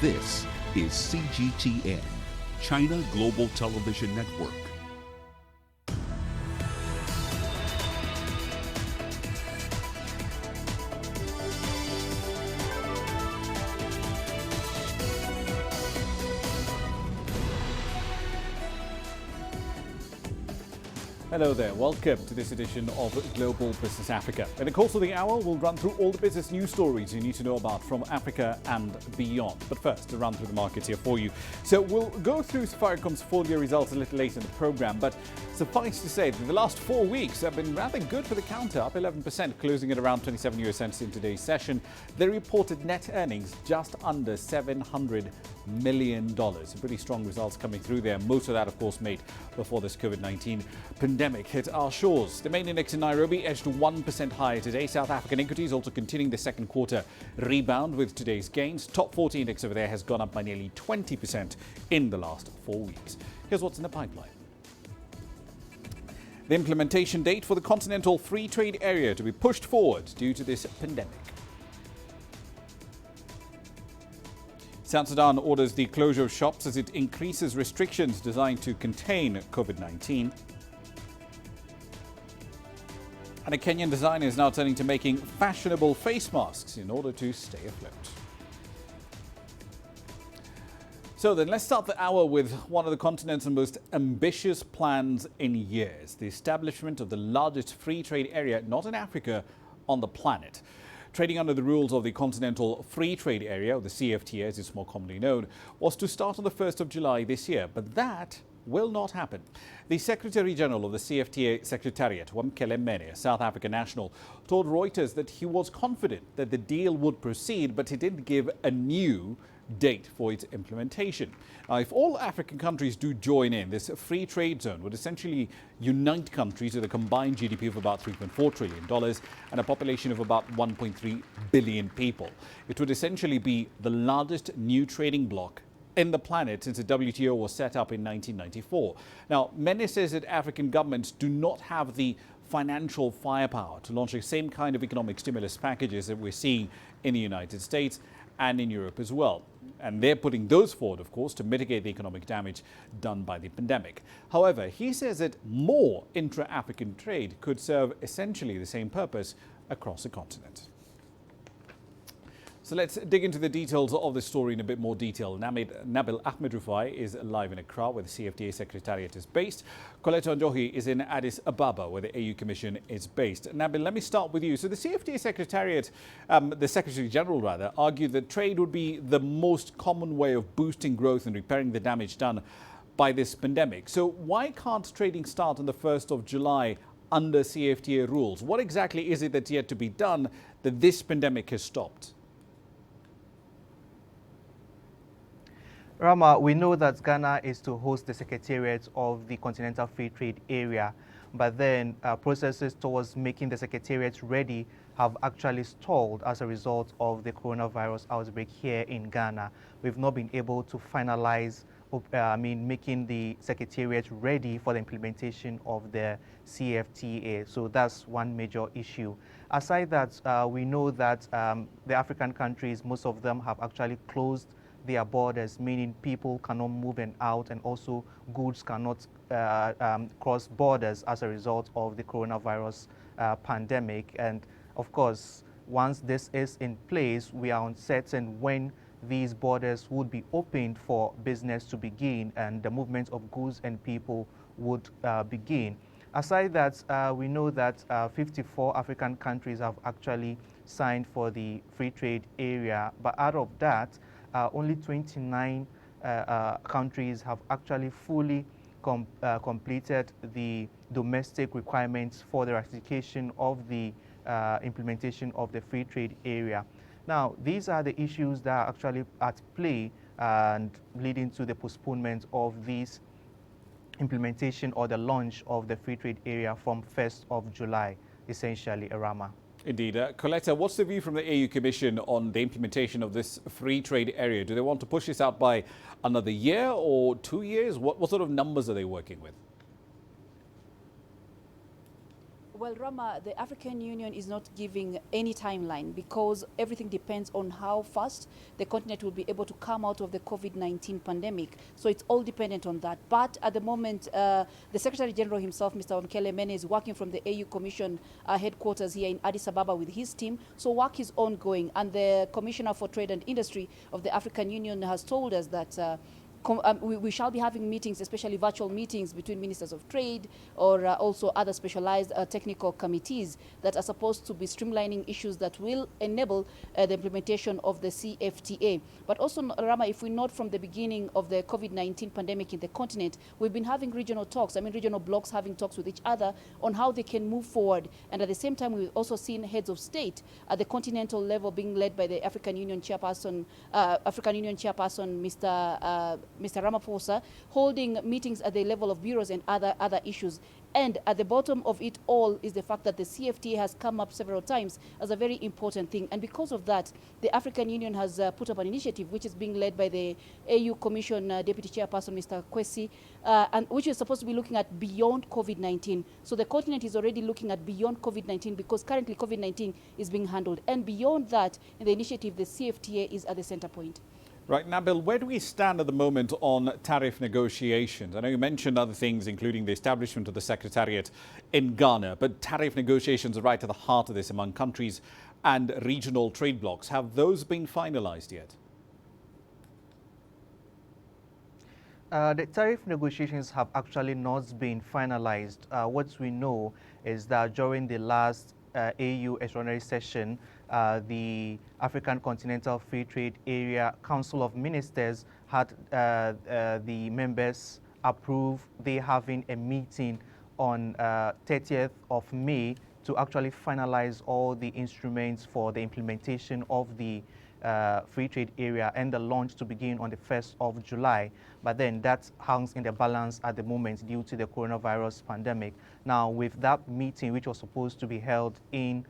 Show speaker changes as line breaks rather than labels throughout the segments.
This is CGTN, China Global Television Network.
Hello there, welcome to this edition of Global Business Africa. In the course of the hour, we'll run through all the business news stories you need to know about from Africa and beyond. But first, to run through the markets here for you. So we'll go through Safaricom's full year results a little later in the program, but suffice to say that the last 4 weeks have been rather good for the counter, up 11%, closing at around 27 US cents in today's session. They reported net earnings just under $700 million. Some pretty strong results coming through there. Most of that, of course, made before this COVID-19 pandemic hit our shores. The main index in Nairobi edged 1% higher today. South African equities also continuing the second quarter rebound with today's gains. Top 40 index over there has gone up by nearly 20% in the last 4 weeks. Here's what's in the pipeline. The implementation date for the Continental Free Trade Area to be pushed forward due to this pandemic. South Sudan orders the closure of shops as it increases restrictions designed to contain COVID-19. And a Kenyan designer is now turning to making fashionable face masks in order to stay afloat. So then let's start the hour with one of the continent's most ambitious plans in years, the establishment of the largest free trade area, not in Africa, on the planet. Trading under the rules of the Continental Free Trade Area, or the CFTA as it's more commonly known, was to start on the 1st of July this year, but that will not happen. The Secretary General of the CFTA Secretariat, Wamkele Mene, a South African national, told Reuters that he was confident that the deal would proceed, but he didn't give a new date for its implementation. Now, if all African countries do join in, this free trade zone would essentially unite countries with a combined GDP of about $3.4 trillion and a population of about 1.3 billion people. It would essentially be the largest new trading bloc in the planet since the WTO was set up in 1994. Now, Mene says that African governments do not have the financial firepower to launch the same kind of economic stimulus packages that we're seeing in the United States and in Europe as well. And they're putting those forward, of course, to mitigate the economic damage done by the pandemic. However, he says that more intra-African trade could serve essentially the same purpose across the continent. So let's dig into the details of the story in a bit more detail. Nabil Ahmed Rufai is live in Accra, where the CFTA Secretariat is based. Koleto Njohi is in Addis Ababa, where the AU Commission is based. Nabil, let me start with you. So the CFTA Secretariat, the Secretary General rather, argued that trade would be the most common way of boosting growth and repairing the damage done by this pandemic. So why can't trading start on the 1st of July under CFTA rules? What exactly is it that's yet to be done that this pandemic has stopped?
Ramah, we know that Ghana is to host the Secretariat of the Continental Free Trade Area, but then processes towards making the Secretariat ready have actually stalled as a result of the coronavirus outbreak here in Ghana. We've not been able to finalize, making the Secretariat ready for the implementation of the CFTA. So that's one major issue. Aside that, we know that the African countries, most of them have actually closed their borders, meaning people cannot move in out, and also goods cannot cross borders as a result of the coronavirus pandemic. And of course, once this is in place, we are uncertain when these borders would be opened for business to begin and the movement of goods and people would begin. Aside that, we know that 54 African countries have actually signed for the free trade area, but out of that, only 29 countries have actually fully completed the domestic requirements for the ratification of the implementation of the free trade area. Now, these are the issues that are actually at play and leading to the postponement of these implementation or the launch of the free trade area from 1st of July, essentially, Ramah.
Indeed. Coletta, what's the view from the AU Commission on the implementation of this free trade area? Do they want to push this out by another year or 2 years? What sort of numbers are they working with?
Well, Ramah, the African Union is not giving any timeline because everything depends on how fast the continent will be able to come out of the COVID-19 pandemic. So it's all dependent on that. But at the moment, the Secretary General himself, Mr. Omkele Mene, is working from the AU Commission headquarters here in Addis Ababa with his team. So work is ongoing. And the Commissioner for Trade and Industry of the African Union has told us that we shall be having meetings, especially virtual meetings between ministers of trade or also other specialized technical committees that are supposed to be streamlining issues that will enable the implementation of the CFTA. But also, Ramah, if we note from the beginning of the COVID-19 pandemic in the continent, we've been having regional talks, regional blocs having talks with each other on how they can move forward. And at the same time, we've also seen heads of state at the continental level being led by the African Union chairperson, Mr. Ramaphosa, holding meetings at the level of bureaus and other issues. And at the bottom of it all is the fact that the CFTA has come up several times as a very important thing. And because of that, the African Union has put up an initiative which is being led by the AU Commission Deputy Chairperson, Mr. Kwesi, and which is supposed to be looking at beyond COVID-19. So the continent is already looking at beyond COVID-19 because currently COVID-19 is being handled. And beyond that, in the initiative, the CFTA is at the center point.
Right, Nabil, where do we stand at the moment on tariff negotiations? I know you mentioned other things, including the establishment of the Secretariat in Ghana, but tariff negotiations are right at the heart of this among countries and regional trade blocs. Have those been finalized yet?
The tariff negotiations have actually not been finalized. What we know is that during the last AU extraordinary session, the African Continental Free Trade Area Council of Ministers had the members approve they having a meeting on 30th of May to actually finalize all the instruments for the implementation of the free trade area and the launch to begin on the 1st of July. But then that hangs in the balance at the moment due to the coronavirus pandemic. Now, with that meeting, which was supposed to be held in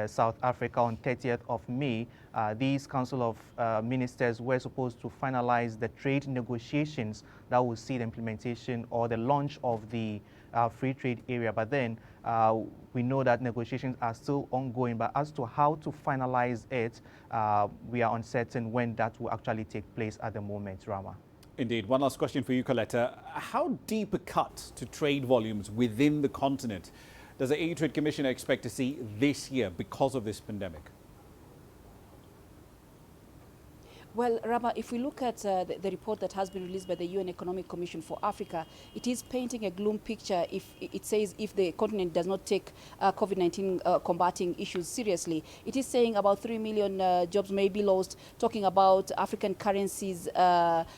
South Africa on 30th of May, these Council of Ministers were supposed to finalize the trade negotiations that will see the implementation or the launch of the free trade area. But then we know that negotiations are still ongoing, but as to how to finalize it, we are uncertain when that will actually take place at the moment, Ramah.
Indeed. One last question for you, Coletta. How deep a cut to trade volumes within the continent does the AU Trade Commissioner expect to see this year because of this pandemic?
Well, Ramah, if we look at the report that has been released by the UN Economic Commission for Africa, it is painting a gloom picture if it says if the continent does not take COVID-19 combating issues seriously. It is saying about 3 million jobs may be lost, talking about African currencies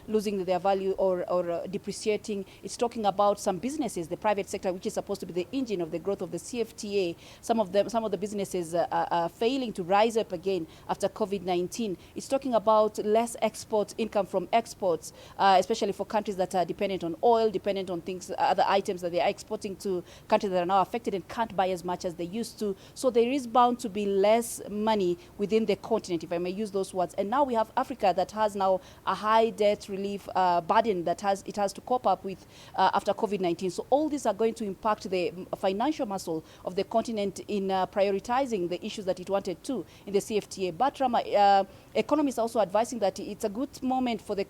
losing their value or depreciating. It's talking about some businesses, the private sector, which is supposed to be the engine of the growth of the CFTA. Some of the businesses are failing to rise up again after COVID-19. It's talking about less export income from exports, especially for countries that are dependent on oil, dependent on things, other items that they are exporting to countries that are now affected and can't buy as much as they used to. So there is bound to be less money within the continent, if I may use those words. And now we have Africa that has now a high debt relief burden that it has to cope up with after COVID-19. So all these are going to impact the financial muscle of the continent in prioritizing the issues that it wanted to in the CFTA. But Ramah, economists are also advising suggesting that it's a good moment for the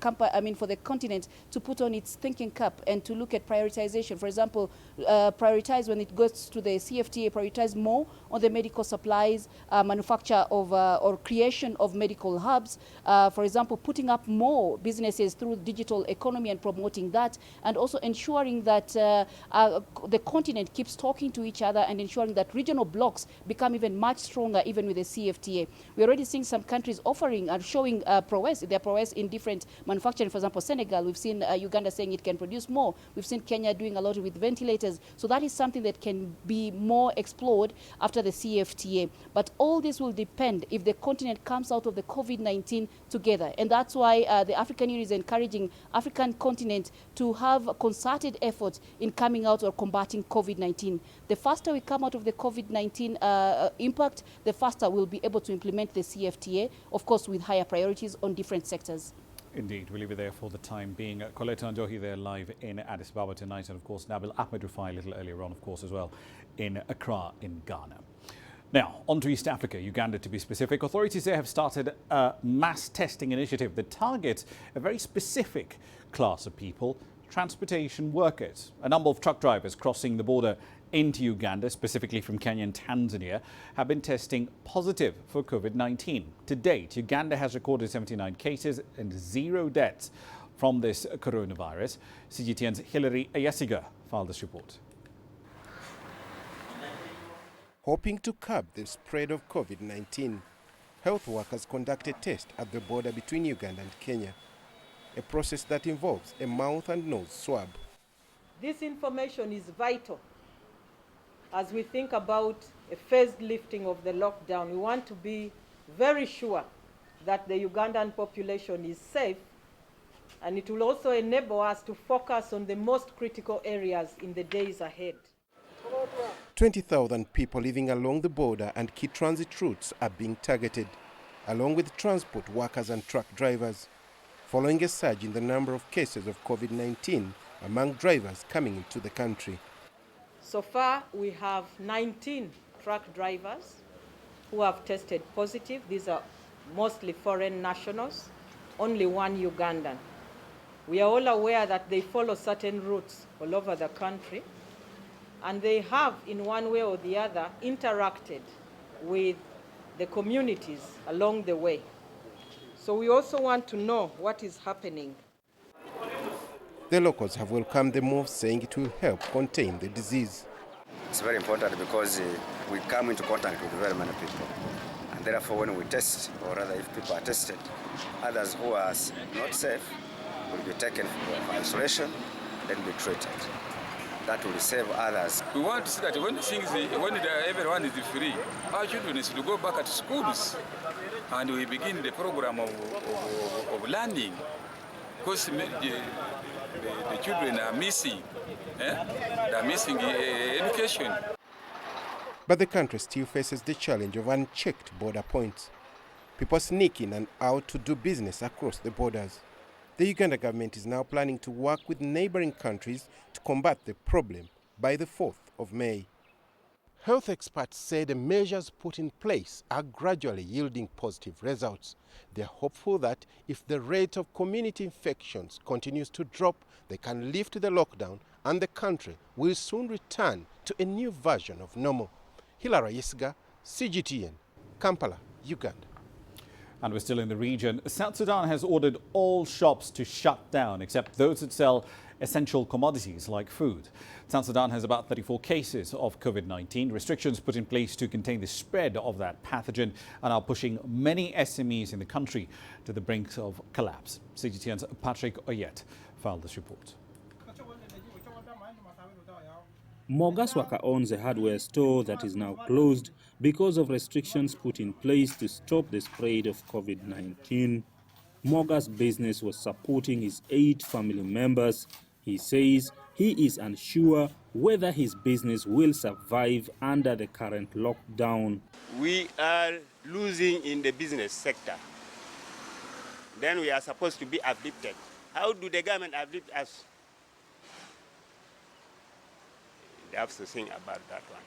for the continent to put on its thinking cap and to look at prioritization. For example, prioritize when it goes to the CFTA, prioritize more on the medical supplies, manufacture of or creation of medical hubs. For example, putting up more businesses through digital economy and promoting that, and also ensuring that the continent keeps talking to each other and ensuring that regional blocks become even much stronger, even with the CFTA. We're already seeing some countries offering and showing their prowess in different manufacturing. For example, Senegal, we've seen Uganda saying it can produce more. We've seen Kenya doing a lot with ventilators. So that is something that can be more explored after the CFTA. But all this will depend if the continent comes out of the COVID-19 together. And that's why the African Union is encouraging African continent to have concerted efforts in coming out or combating COVID-19. The faster we come out of the COVID-19 impact, the faster we'll be able to implement the CFTA, of course, with higher priorities on different sectors.
Indeed, we'll leave it there for the time being. Colette Njohi there live in Addis Ababa tonight, and of course Nabil Ahmed Rufai a little earlier on, of course, as well in Accra in Ghana. Now, on to East Africa, Uganda to be specific. Authorities there have started a mass testing initiative that targets a very specific class of people, transportation workers. A number of truck drivers crossing the border into Uganda, specifically from Kenya and Tanzania, have been testing positive for COVID-19. To date, Uganda has recorded 79 cases and 0 deaths from this coronavirus. CGTN's Hilary Ayasiga filed this report.
Hoping to curb the spread of COVID-19, health workers conducted tests at the border between Uganda and Kenya, a process that involves a mouth and nose swab.
This information is vital as we think about a phased lifting of the lockdown. We want to be very sure that the Ugandan population is safe, and it will also enable us to focus on the most critical areas in the days ahead.
20,000 people living along the border and key transit routes are being targeted, along with transport workers and truck drivers, following a surge in the number of cases of COVID-19 among drivers coming into the country.
So far, we have 19 truck drivers who have tested positive. These are mostly foreign nationals, only one Ugandan. We are all aware that they follow certain routes all over the country, and they have, in one way or the other, interacted with the communities along the way. So we also want to know what is happening.
The locals have welcomed the move, saying it will help contain the disease.
It's very important because we come into contact with very many people. And therefore, when we test, or rather if people are tested, others who are not safe will be taken for isolation, then be treated. That will save others.
We want to see that when everyone is free, our children is to go back to schools, and we begin the program of learning, because the children are missing, they are missing education.
But the country still faces the challenge of unchecked border points. People sneak in and out to do business across the borders. The Uganda government is now planning to work with neighboring countries to combat the problem by the 4th of May. Health experts say the measures put in place are gradually yielding positive results. They are hopeful that if the rate of community infections continues to drop, they can lift the lockdown and the country will soon return to a new version of normal. Hilary Ayasiga, CGTN, Kampala, Uganda.
And we're still in the region. South Sudan has ordered all shops to shut down, except those that sell essential commodities like food. South Sudan has about 34 cases of COVID-19. Restrictions put in place to contain the spread of that pathogen are now pushing many SMEs in the country to the brink of collapse. CGTN's Patrick Oyet filed this report.
Mogaswaka owns a hardware store that is now closed because of restrictions put in place to stop the spread of COVID-19. Moga's business was supporting his 8 family members. He says he is unsure whether his business will survive under the current lockdown.
We are losing in the business sector. Then we are supposed to be uplifted. How do the government uplift us? They have to think about that one.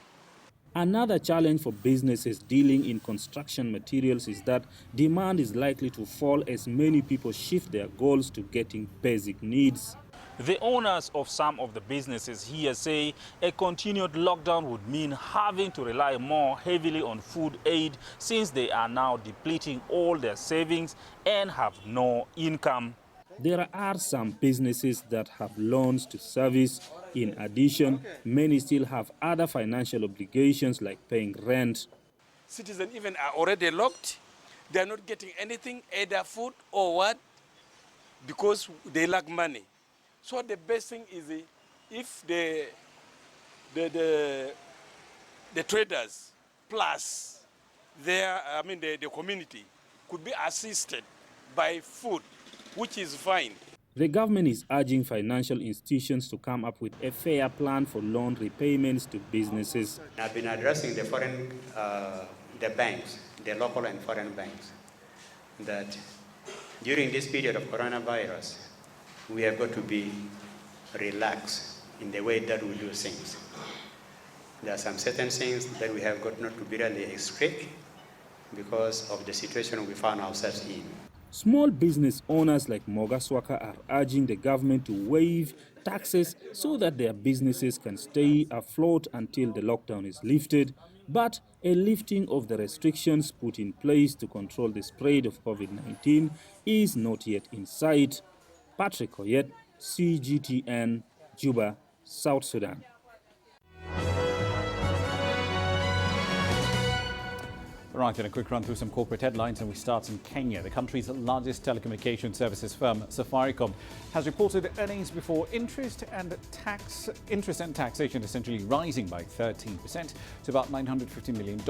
Another challenge for businesses dealing in construction materials is that demand is likely to fall as many people shift their goals to getting basic needs. The owners of some of the businesses here say a continued lockdown would mean having to rely more heavily on food aid since they are now depleting all their savings and have no income. There are some businesses that have loans to service. In addition, many still have other financial obligations like paying rent.
Citizens even are already locked. They are not getting anything, either food or what, because they lack money. So the best thing is if the traders plus the community could be assisted by food, which is fine.
The government is urging financial institutions to come up with a fair plan for loan repayments to businesses.
I've been addressing the banks, the local and foreign banks, that during this period of coronavirus, we have got to be relaxed in the way that we do things. There are some certain things that we have got not to be really strict because of the situation we found ourselves in.
Small business owners like Mogaswaka are urging the government to waive taxes so that their businesses can stay afloat until the lockdown is lifted. But a lifting of the restrictions put in place to control the spread of COVID-19 is not yet in sight. Patrick Oyet, CGTN, Juba, South Sudan.
Right, then a quick run through some corporate headlines, and we start in Kenya. The country's largest telecommunication services firm, Safaricom, has reported earnings before interest and taxation essentially rising by 13% to about $950 million.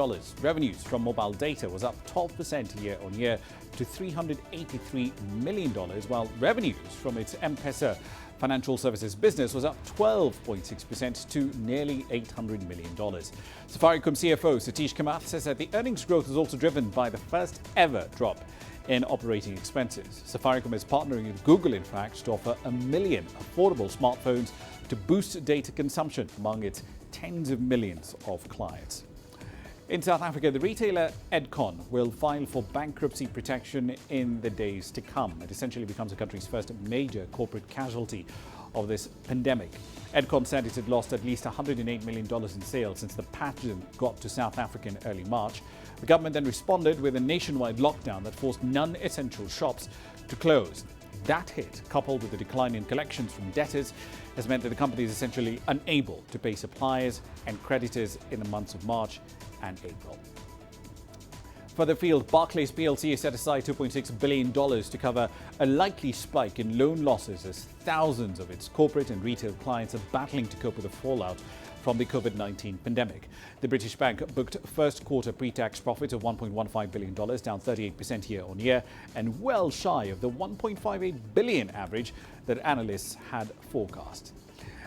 Revenues from mobile data was up 12% year on year to $383 million, while revenues from its M-Pesa financial services business was up 12.6% to nearly $800 million. Safaricom CFO Satish Kamath says that the earnings growth was also driven by the first ever drop in operating expenses. Safaricom is partnering with Google, in fact, to offer 1 million affordable smartphones to boost data consumption among its tens of millions of clients. In South Africa, the retailer Edcon will file for bankruptcy protection in the days to come. It essentially becomes the country's first major corporate casualty of this pandemic. Edcon said it had lost at least $108 million in sales since the pathogen got to South Africa in early March. The government then responded with a nationwide lockdown that forced non-essential shops to close. That hit, coupled with the decline in collections from debtors, has meant that the company is essentially unable to pay suppliers and creditors in the months of March and April. Further afield, Barclays PLC has set aside $2.6 billion to cover a likely spike in loan losses as thousands of its corporate and retail clients are battling to cope with the fallout from the COVID-19 pandemic. The British bank booked first quarter pre-tax profits of $1.15 billion, down 38% year on year, and well shy of the $1.58 billion average that analysts had forecast.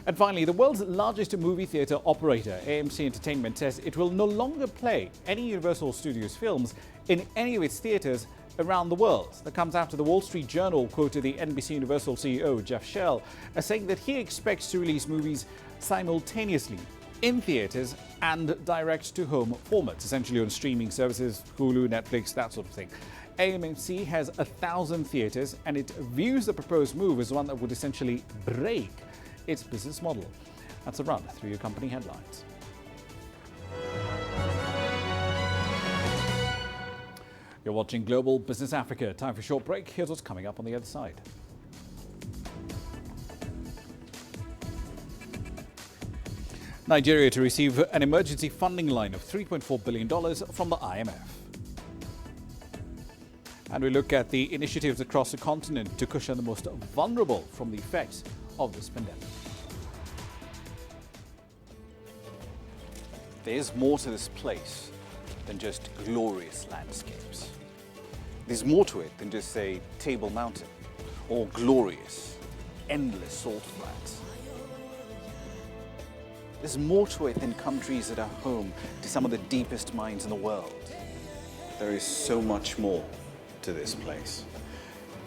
And finally, the world's largest movie theatre operator, AMC Entertainment, says it will no longer play any Universal Studios films in any of its theatres around the world. That comes after the Wall Street Journal quoted the NBC Universal CEO, Jeff Shell, as saying that he expects to release movies simultaneously in theatres and direct-to-home formats, essentially on streaming services, Hulu, Netflix, that sort of thing. AMC has 1,000 theatres, and it views the proposed move as one that would essentially break its business model. That's a run through your company headlines. You're watching Global Business Africa. Time for a short break. Here's what's coming up on the other side. Nigeria to receive an emergency funding line of $3.4 billion from the IMF. And we look at the initiatives across the continent to cushion the most vulnerable from the effects of this pandemic. There's more to this place than just glorious landscapes. There's more to it than just, say, Table Mountain or glorious, endless salt flats. There's more to it than countries that are home to some of the deepest mines in the world. There is so much more to this place,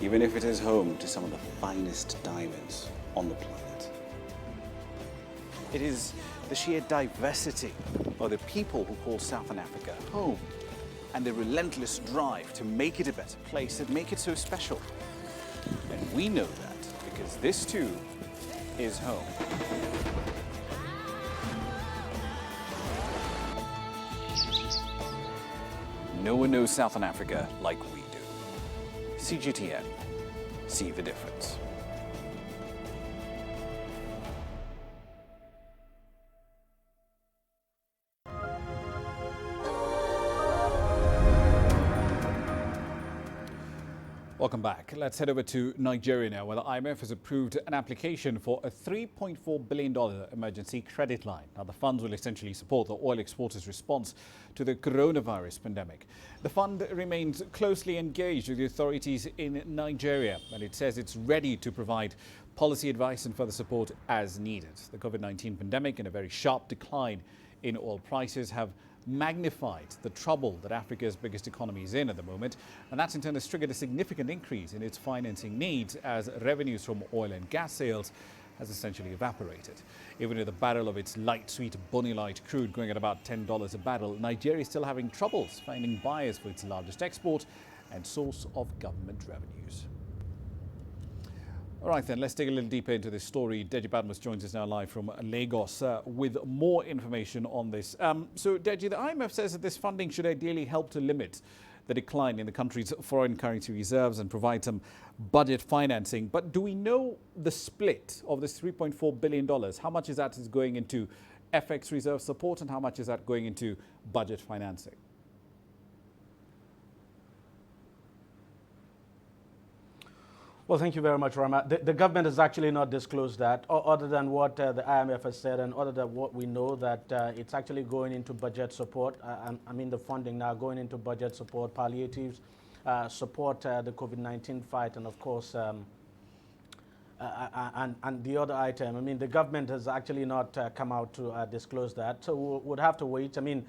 even if it is home to some of the finest diamonds on the planet. It is the sheer diversity of the people who call Southern Africa home, and the relentless drive to make it a better place that make it so special. And we know that because this too is home. No one knows Southern Africa like we do. CGTN, see the difference. Welcome back. Let's head over to Nigeria now, where the IMF has approved an application for a $3.4 billion emergency credit line. Now, the funds will essentially support the oil exporters' response to the coronavirus pandemic. The fund remains closely engaged with the authorities in Nigeria, and it says it's ready to provide policy advice and further support as needed. The COVID-19 pandemic and a very sharp decline in oil prices have magnified the trouble that Africa's biggest economy is in at the moment, and that's in turn has triggered a significant increase in its financing needs as revenues from oil and gas sales has essentially evaporated. Even with a barrel of its light sweet Bonny Light crude going at about $10 a barrel, Nigeria is still having troubles finding buyers for its largest export and source of government revenues. All right, then, let's dig a little deeper into this story. Deji Badmus joins us now live from Lagos with more information on this. So, Deji, the IMF says that this funding should ideally help to limit the decline in the country's foreign currency reserves and provide some budget financing. But do we know the split of this $3.4 billion? How much is that going into FX reserve support and how much is that going into budget financing?
Well, thank you very much, Ramah. The government has actually not disclosed that, other than what the IMF has said and other than what we know, that it's actually going into budget support. I mean, the funding now going into budget support, palliatives, support the COVID-19 fight, and of course, and the other item. I mean, the government has actually not come out to disclose that, so we would have to wait. I mean,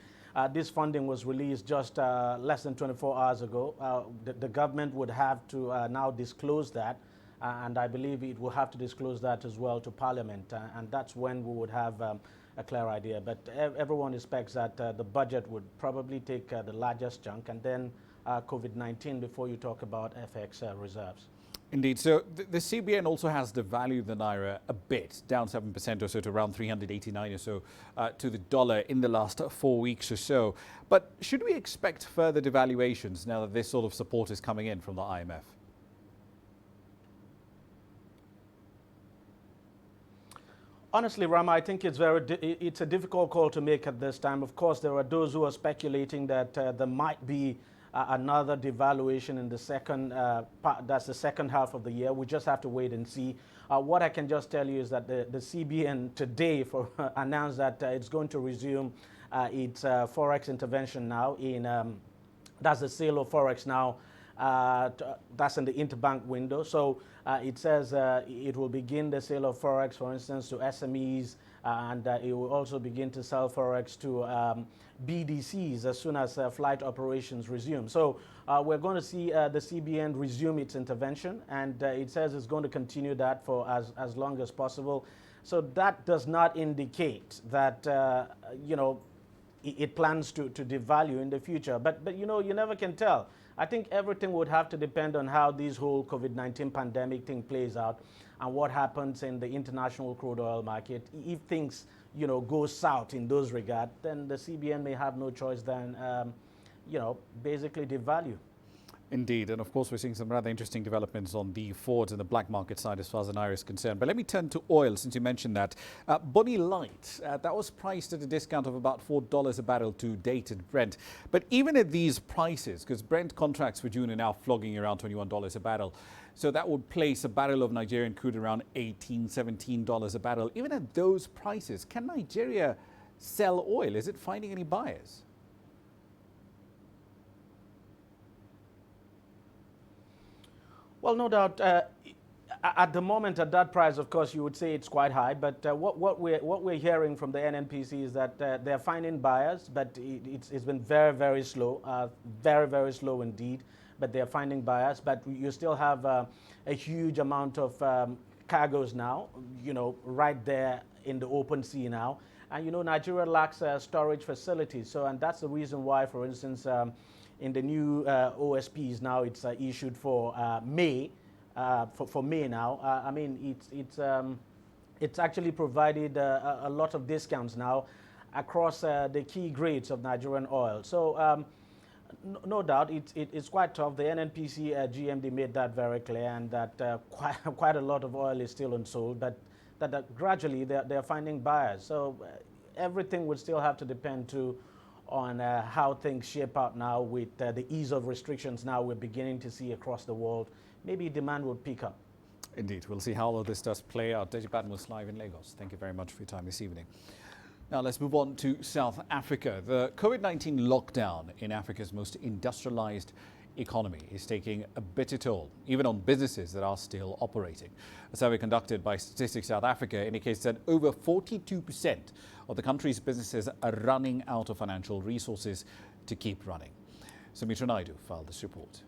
this funding was released just less than 24 hours ago. The government would have to now disclose that, and I believe it will have to disclose that as well to Parliament, and that's when we would have a clear idea. But everyone expects that the budget would probably take the largest chunk, and then COVID-19 before you talk about FX reserves.
Indeed. So the CBN also has devalued the Naira a bit, down 7% or so to around 389 or so to the dollar in the last 4 weeks or so. But should we expect further devaluations now that this sort of support is coming in from the IMF?
Honestly, Ramah, I think it's a difficult call to make at this time. Of course, there are those who are speculating that there might be another devaluation in the second part, that's the second half of the year. We just have to wait and see. What I can just tell you is that the CBN today announced that it's going to resume its forex intervention now. That's the sale of forex now. That's in the interbank window. So it says it will begin the sale of forex, for instance, to SMEs, and it will also begin to sell forex to BDCs as soon as flight operations resume. So we're going to see the CBN resume its intervention, and it says it's going to continue that for as long as possible. So that does not indicate that, it plans to devalue in the future. But you never can tell. I think everything would have to depend on how this whole COVID-19 pandemic thing plays out and what happens in the international crude oil market. If things, go south in those regards, then the CBN may have no choice than, basically devalue.
Indeed, and of course we're seeing some rather interesting developments on the forwards and the black market side as far as the Naira is concerned. But let me turn to oil since you mentioned that. Bonny Light, that was priced at a discount of about $4 a barrel to dated Brent. But even at these prices, because Brent contracts for June are now flogging around $21 a barrel, so that would place a barrel of Nigerian crude around $18, $17 a barrel. Even at those prices, can Nigeria sell oil? Is it finding any buyers?
Well, no doubt. At the moment, at that price, of course, you would say it's quite high. But what we're hearing from the NNPC is that they're finding buyers, but it's been very, very slow, very, very slow indeed. But they're finding buyers. But you still have a huge amount of cargoes now, right there in the open sea now. And, you know, Nigeria lacks storage facilities. So, and that's the reason why, for instance, in the new OSPs now, it's issued for May, for May now. I mean, it's actually provided a lot of discounts now across the key grades of Nigerian oil. So no doubt it's quite tough. The NNPC GMD made that very clear, and that quite a lot of oil is still unsold, but that gradually they're finding buyers. So everything would still have to depend on how things shape out now with the ease of restrictions now we're beginning to see across the world. Maybe demand will pick up.
Indeed, we'll see how all of this does play out. Deji Patmos live in Lagos. Thank you very much for your time this evening. Now let's move on to South Africa. The COVID-19 lockdown in Africa's most industrialized economy is taking a bitter toll, even on businesses that are still operating. A survey conducted by Statistics South Africa indicates that over 42% of the country's businesses are running out of financial resources to keep running. Sumitra Naidu filed this report.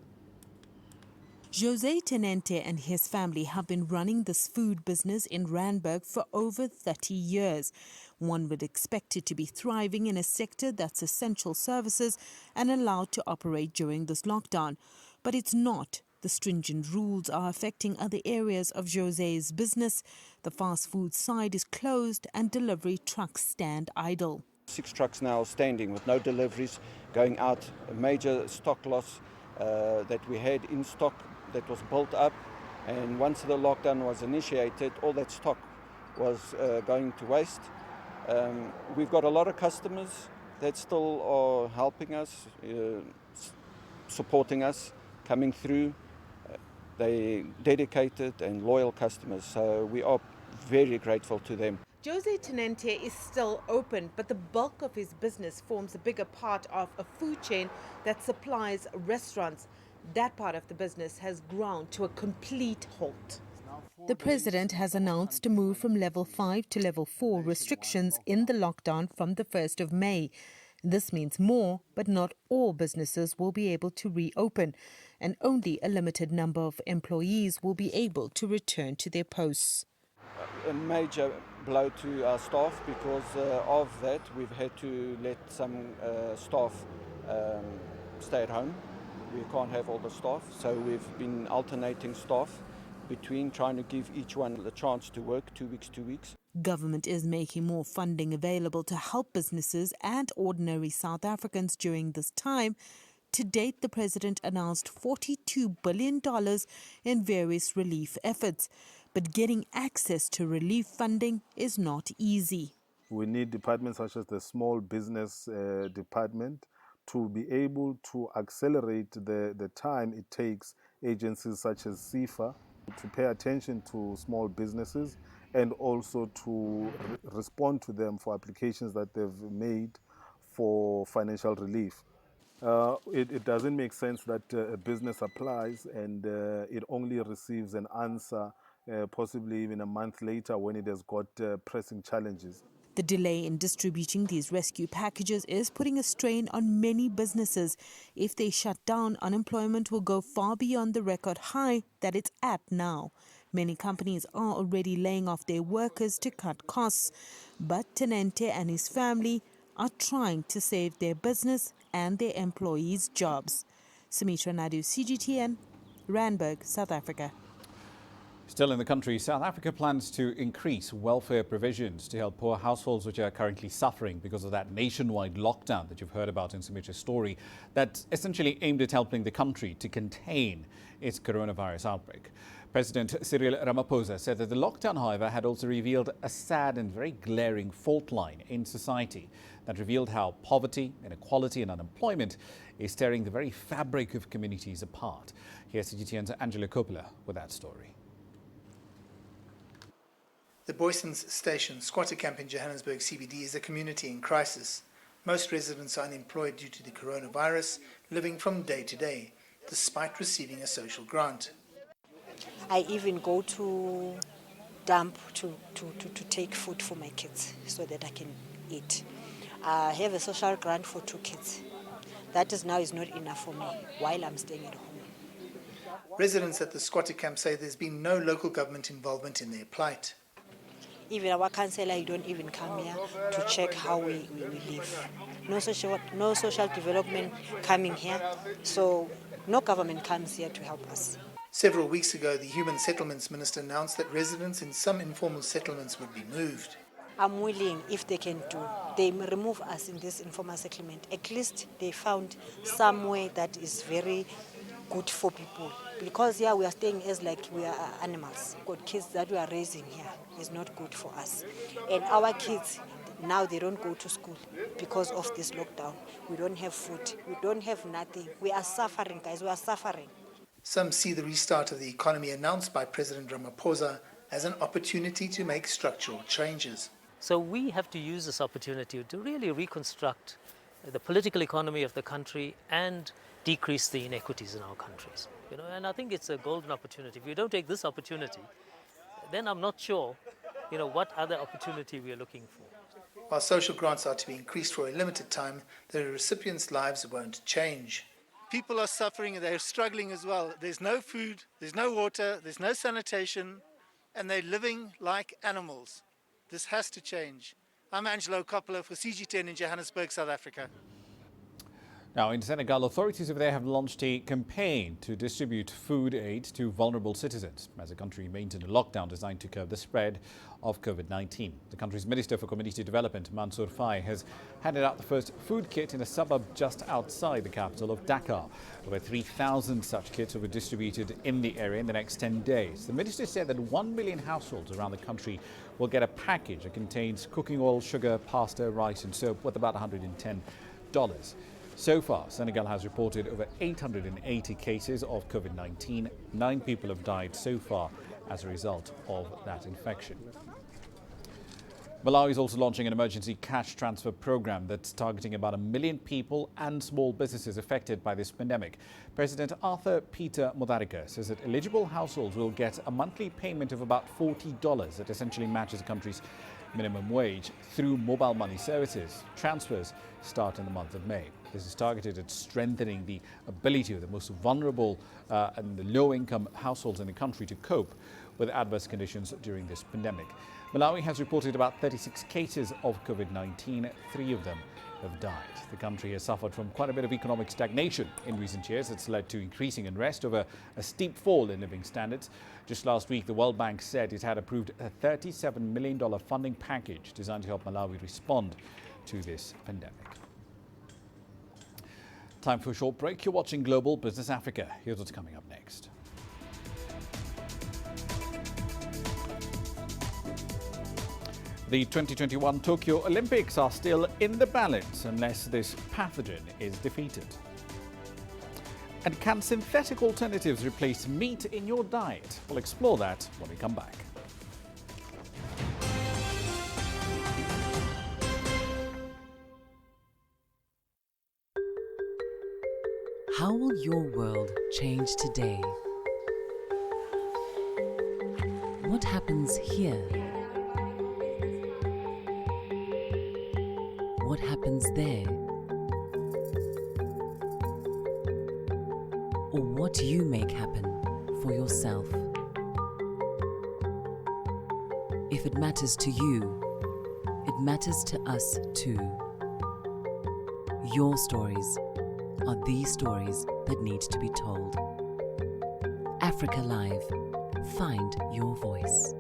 Jose Tenente and his family have been running this food business in Randburg for over 30 years. One would expect it to be thriving in a sector that's essential services and allowed to operate during this lockdown. But it's not. The stringent rules are affecting other areas of Jose's business. The fast food side is closed and delivery trucks stand idle.
6 trucks now standing with no deliveries, going out, a major stock loss that we had in stock that was built up, and once the lockdown was initiated, all that stock was going to waste. We've got a lot of customers that still are helping us, supporting us, coming through. They dedicated and loyal customers, so we are very grateful to them.
Jose Tenente is still open, but the bulk of his business forms a bigger part of a food chain that supplies restaurants. That part of the business has ground to a complete halt. The president has announced a move from level 5 to level 4 restrictions in the lockdown from the 1st of May. This means more, but not all businesses will be able to reopen, and only a limited number of employees will be able to return to their posts.
A major blow to our staff. Because of that, we've had to let some staff stay at home. We can't have all the staff, so we've been alternating staff between trying to give each one the chance to work 2 weeks, 2 weeks.
Government is making more funding available to help businesses and ordinary South Africans during this time. To date, the president announced $42 billion in various relief efforts. But getting access to relief funding is not easy.
We need departments such as the small business department to be able to accelerate the time it takes agencies such as CIFA to pay attention to small businesses and also to respond to them for applications that they've made for financial relief. It doesn't make sense that a business applies and it only receives an answer possibly even a month later when it has got pressing challenges.
The delay in distributing these rescue packages is putting a strain on many businesses. If they shut down, unemployment will go far beyond the record high that it's at now. Many companies are already laying off their workers to cut costs. But Tenente and his family are trying to save their business and their employees' jobs. Sumitra Naidu, CGTN, Randburg, South Africa.
Still in the country, South Africa plans to increase welfare provisions to help poor households which are currently suffering because of that nationwide lockdown that you've heard about in Sumitra's story, that's essentially aimed at helping the country to contain its coronavirus outbreak. President Cyril Ramaphosa said that the lockdown, however, had also revealed a sad and very glaring fault line in society that revealed how poverty, inequality and unemployment is tearing the very fabric of communities apart. Here's CGTN's Angela Coppola with that story.
The Boysons Station squatter camp in Johannesburg CBD is a community in crisis. Most residents are unemployed due to the coronavirus, living from day to day, despite receiving a social grant.
I even go to dump to take food for my kids so that I can eat. I have a social grant for 2 kids. That is not enough for me while I'm staying at home.
Residents at the squatter camp say there's been no local government involvement in their plight.
Even our councillor, he don't even come here to check how we live. No social development coming here, so no government comes here to help us.
Several weeks ago, the Human Settlements Minister announced that residents in some informal settlements would be moved.
I'm willing, if they can do, they remove us in this informal settlement. At least they found somewhere that is very good for people. Because here we are staying as like we are animals. Got kids that we are raising here is not good for us. And our kids, now they don't go to school because of this lockdown. We don't have food. We don't have nothing. We are suffering, guys. We are suffering.
Some see the restart of the economy announced by President Ramaphosa as an opportunity to make structural changes.
So we have to use this opportunity to really reconstruct the political economy of the country and decrease the inequities in our countries. And I think it's a golden opportunity. If we don't take this opportunity, then I'm not sure, what other opportunity we are looking for.
While social grants are to be increased for a limited time, the recipients' lives won't change. People are suffering and they're struggling as well. There's no food, there's no water, there's no sanitation, and they're living like animals. This has to change. I'm Angelo Coppola for CG10 in Johannesburg, South Africa.
Now, in Senegal, authorities over there have launched a campaign to distribute food aid to vulnerable citizens as the country remains in a lockdown designed to curb the spread of COVID-19. The country's Minister for Community Development, Mansour Faye, has handed out the first food kit in a suburb just outside the capital of Dakar. Over 3,000 such kits will be distributed in the area in the next 10 days. The minister said that 1 million households around the country will get a package that contains cooking oil, sugar, pasta, rice and soap worth about $110. So far, Senegal has reported over 880 cases of COVID-19. 9 people have died so far as a result of that infection. Malawi is also launching an emergency cash transfer program that's targeting about 1 million people and small businesses affected by this pandemic. President Arthur Peter Mutharika says that eligible households will get a monthly payment of about $40 that essentially matches the country's minimum wage through mobile money services. Transfers start in the month of May. This is targeted at strengthening the ability of the most vulnerable and the low-income households in the country to cope with adverse conditions during this pandemic. Malawi has reported about 36 cases of COVID-19. 3 of them have died. The country has suffered from quite a bit of economic stagnation in recent years. It's led to increasing unrest over a steep fall in living standards. Just last week, the World Bank said it had approved a $37 million funding package designed to help Malawi respond to this pandemic. Time for a short break. You're watching Global Business Africa. Here's what's coming up next. The 2021 Tokyo Olympics are still in the balance unless this pathogen is defeated. And can synthetic alternatives replace meat in your diet? We'll explore that when we come back.
How will your world change today? What happens here? What happens there? Or what do you make happen for yourself? If it matters to you, it matters to us too. Your stories are these stories that need to be told. Africa Live. Find your voice.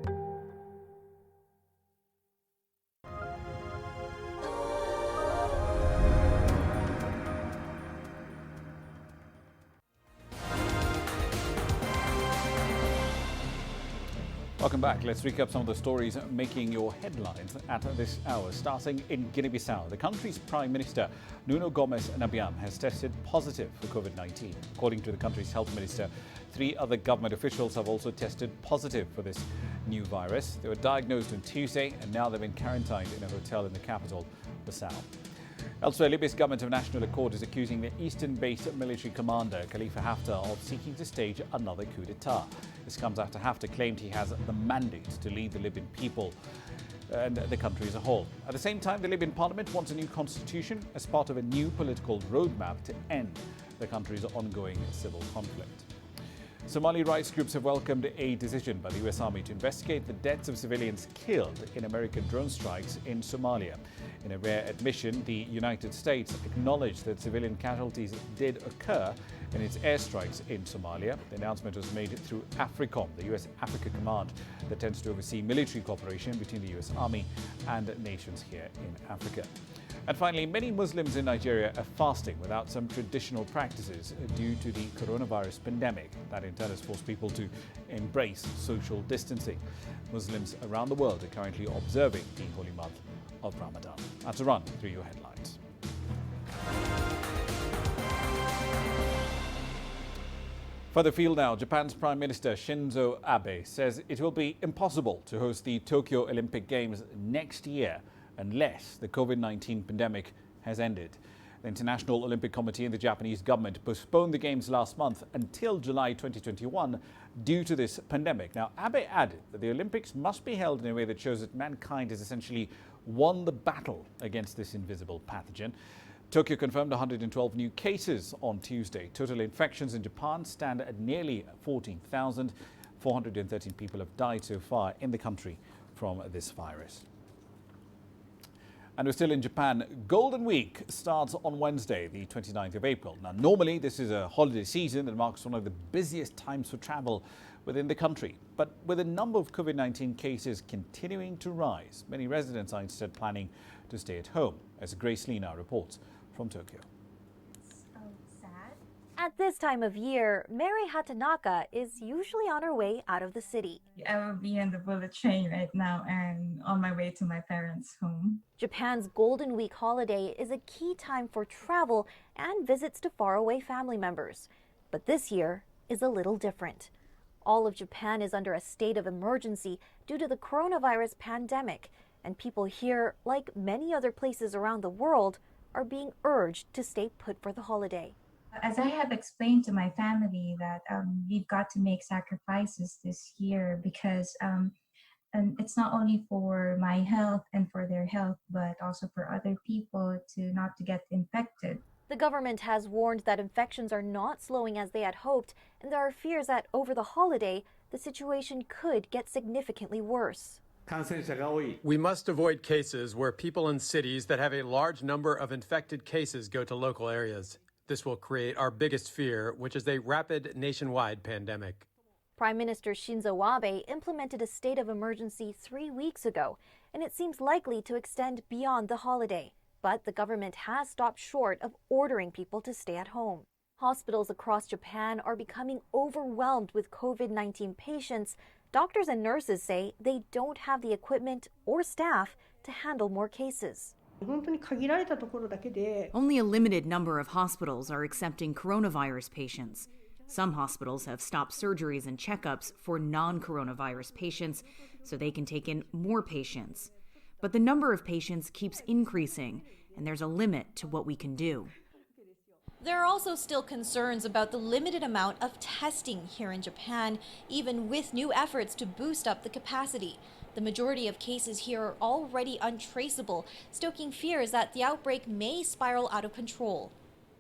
Welcome back. Let's recap some of the stories making your headlines at this hour. Starting in Guinea-Bissau, the country's Prime Minister, Nuno Gomes Nabiam, has tested positive for COVID-19. According to the country's health minister, 3 other government officials have also tested positive for this new virus. They were diagnosed on Tuesday and now they've been quarantined in a hotel in the capital, Bissau. Elsewhere, Libya's government of national accord is accusing the eastern-based military commander, Khalifa Haftar, of seeking to stage another coup d'etat. This comes after Haftar claimed he has the mandate to lead the Libyan people and the country as a whole. At the same time, the Libyan parliament wants a new constitution as part of a new political roadmap to end the country's ongoing civil conflict. Somali rights groups have welcomed a decision by the US Army to investigate the deaths of civilians killed in American drone strikes in Somalia. In a rare admission, the United States acknowledged that civilian casualties did occur in its airstrikes in Somalia. The announcement was made through AFRICOM, the US Africa Command that tends to oversee military cooperation between the US Army and nations here in Africa. And finally, many Muslims in Nigeria are fasting without some traditional practices due to the coronavirus pandemic. That in turn has forced people to embrace social distancing. Muslims around the world are currently observing the holy month of Ramadan. That's a run through your headlines. Further field now, Japan's Prime Minister Shinzo Abe says it will be impossible to host the Tokyo Olympic Games next year unless the COVID-19 pandemic has ended. The International Olympic Committee and the Japanese government postponed the Games last month until July 2021 due to this pandemic. Now, Abe added that the Olympics must be held in a way that shows that mankind has essentially won the battle against this invisible pathogen. Tokyo confirmed 112 new cases on Tuesday. Total infections in Japan stand at nearly 14,000. 413 people have died so far in the country from this virus. And we're still in Japan. Golden Week starts on Wednesday, the 29th of April. Now, normally this is a holiday season that marks one of the busiest times for travel within the country. But with a number of COVID-19 cases continuing to rise, many residents are instead planning to stay at home, as Grace Lina reports from Tokyo.
At this time of year, Mary Hatanaka is usually on her way out of the city.
I will be on the bullet train right now and on my way to my parents' home.
Japan's Golden Week holiday is a key time for travel and visits to faraway family members. But this year is a little different. All of Japan is under a state of emergency due to the coronavirus pandemic, and people here, like many other places around the world, are being urged to stay put for the holiday.
As I have explained to my family that we've got to make sacrifices this year because and it's not only for my health and for their health, but also for other people not to get infected.
The government has warned that infections are not slowing as they had hoped, and there are fears that over the holiday, the situation could get significantly worse.
We must avoid cases where people in cities that have a large number of infected cases go to local areas. This will create our biggest fear, which is a rapid nationwide pandemic.
Prime Minister Shinzo Abe implemented a state of emergency 3 weeks ago, and it seems likely to extend beyond the holiday. But the government has stopped short of ordering people to stay at home. Hospitals across Japan are becoming overwhelmed with COVID-19 patients. Doctors and nurses say they don't have the equipment or staff to handle more cases.
Only a limited number of hospitals are accepting coronavirus patients. Some hospitals have stopped surgeries and checkups for non-coronavirus patients so they can take in more patients. But the number of patients keeps increasing, and there's a limit to what we can do.
There are also still concerns about the limited amount of testing here in Japan, even with new efforts to boost up the capacity. The majority of cases here are already untraceable, stoking fears that the outbreak may spiral out of control.